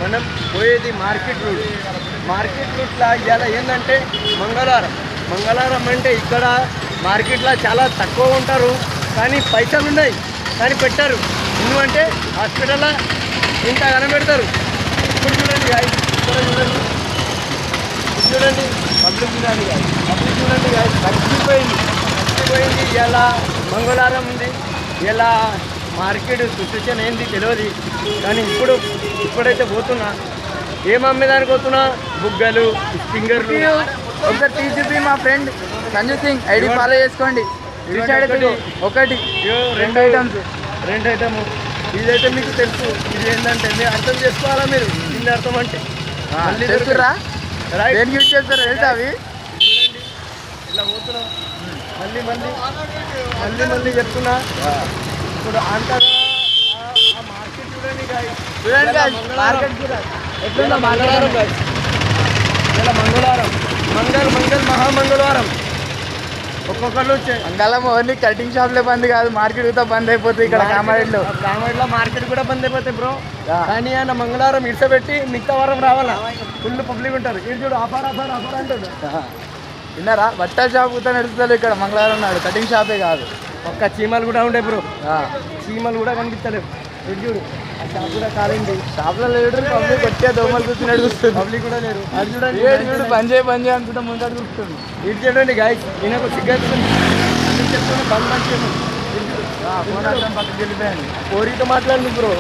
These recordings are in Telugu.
మనం పోయేది మార్కెట్ రూట్లో ఇవాళ ఏంటంటే మంగళవారం అంటే ఇక్కడ మార్కెట్లో చాలా తక్కువ ఉంటారు, కానీ పైసలు ఉన్నాయి కానీ పెట్టారు. ఎందుకంటే హాస్పిటల్లో ఇంత కనబెడతారు. ఇప్పుడు చూడండి guys, ఇక్కడ చూడండి పబ్లిక్ చూడండి guys, తగ్గిపోయింది. ఇలా మంగళవారం ఉంది, ఇలా మార్కెట్ సిచ్యువేషన్ ఏంది తెలియదు. కానీ ఇప్పుడైతే పోతున్నా, ఏం అమ్మేదానికి పోతున్నా, బుగ్గలు, ఫింగర్లు. ఒకసారి టీజీపీ మా friend Sanju Singh ID follow చేసుకోండి. ఒకటి రెండు ఐటమ్ ఇదైతే మీకు తెలుసు. ఇది ఏంటంటే మీరు అర్థం చేసుకోవాలా, మీరు దీన్ని అర్థం అంటే తెలుసురా, దేనికి యూజ్ చేస్తారా తెలుసా అవి? ఇలా పోతున్నాం, మళ్ళీ చెప్తున్నా. ఇప్పుడు అంతగా ఆ మార్కెట్ చూడండి మార్కెట్ ఎట్లుందా మంగళవారం guys. ఇలా మహామంగళవారం ఒక్కొక్కళ్ళు వచ్చాయి. మంగళం ఓన్లీ కటింగ్ షాప్లే బంద్ కాదు, మార్కెట్ కూడా బంద్ అయిపోతుంది. ఇక్కడ కామారెడ్డిలో మార్కెట్ కూడా బంద్ అయిపోతాయి బ్రో. కానీ ఆయన మంగళవారం ఇడిసబెట్టి మిగతా వారం రావాలా, ఫుల్ పబ్లిక్ ఉంటారు. ఇది చూడు ఆఫర్ అంటారు. విన్నారా, బట్టల షాప్ కూడా నడుస్తుంది ఇక్కడ మంగళవారం నాడు, కటింగ్ షాపే కాదు. ఒక్క చీమలు కూడా ఉంటాయి బ్రో, చీమలు కూడా కనిపిస్తలేవు. ఇది చూడు ఆ షాప్ కూడా కాలింది. షాప్లో లేడు, పబ్లిక్ వచ్చే దోమలు చూసి నడుస్తుంది. పబ్లిక్ కూడా లేరు. అది చూడండి చూడు బంద్ చేయి అనుకుంటా ముందర చూస్తుంది. ఇది చూడండి గాయస్, ఈయనకు సిగరెట్ చెప్తున్నా బంద్ మంచిగా పక్కకి వెళ్ళిపోయాను. కోరితో మాట్లాడింది బ్రో.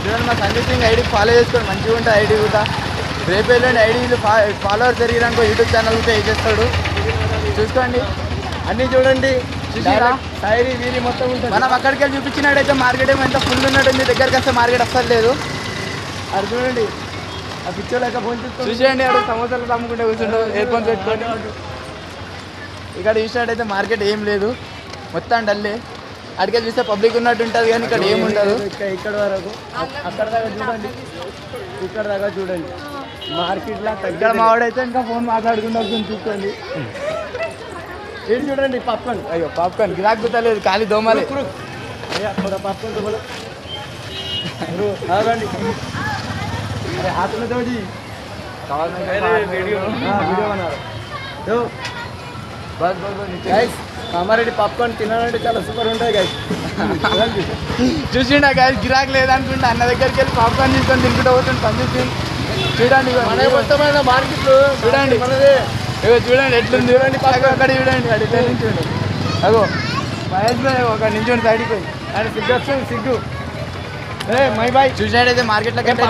చూడండి మా సంజయ్ సింగ్ ఐడి ఫాలో చేసుకోండి, మంచిగా ఉంటుంది ఐడి కూడా. రేపు వెళ్ళండి ఐడి ఫాలోవర్ పెరిగినాక యూట్యూబ్ ఛానల్ కూడా చేసేస్తాడు, చూసుకోండి. అన్నీ చూడండి, చూసిరా డైరీ వీరి మొత్తం ఉంటుంది. మనం అక్కడికి వెళ్ళి చూపించినట్టయితే మార్కెట్ ఏమో ఎంత ఫుల్ ఉన్నట్టు, మీ దగ్గరికి వస్తే మార్కెట్ అస్సలు లేదు. అది చూడండి ఆ పిక్చర్ లేక ఫోన్ చూసేయండి. అక్కడ సమోసాలు అమ్ముకుంటే కూర్చుంటావు ఇయర్ ఫోన్స్ పెట్టుకొని. ఇక్కడ చూసినట్టయితే మార్కెట్ ఏం లేదు, మొత్తం డల్లే. అడిగే చూస్తే పబ్లిక్ ఉన్నట్టు ఉంటుంది కానీ ఇక్కడ ఏమి ఉండదు. ఇక్కడ వరకు అక్కడ దాకా చూడండి మార్కెట్లో. ఇక్కడ మావాడైతే ఇంకా ఫోన్ మాట్లాడుకుంటూ చూసుకోండి. ఏంటి చూడండి పాప్కార్న్. అయ్యో పాప్కార్న్ గిరాక్ గుతలేదు, ఖాళీ దోమలే. పాప్కార్న్ రండి. అరే హాస్పిటల్ వీడియో అన్నారు. గైస్ కామారెడ్డి పాప్కార్న్ తినాలంటే చాలా సూపర్ ఉంటాయి గైస్. చూసిండా గైస్, గిరాక్ లేదనుకుంటా అన్న దగ్గరికి వెళ్ళి పాప్కార్న్ తీసుకొని తినుకుంటూ పోతుంది సంజయ్ సింగ్. చూడండి మార్కెట్లో చూడండి మనదే. ఇగో చూడండి ఎట్లుంది, చూడండి అక్కడ చూడండి. అడిగితే నించోండి, అగో మహేష్ భాయ్ ఒక నించోండి సైడ్కి పోయి. సిగ్గు మై బాయ్. చూసినట్టయితే మార్కెట్లో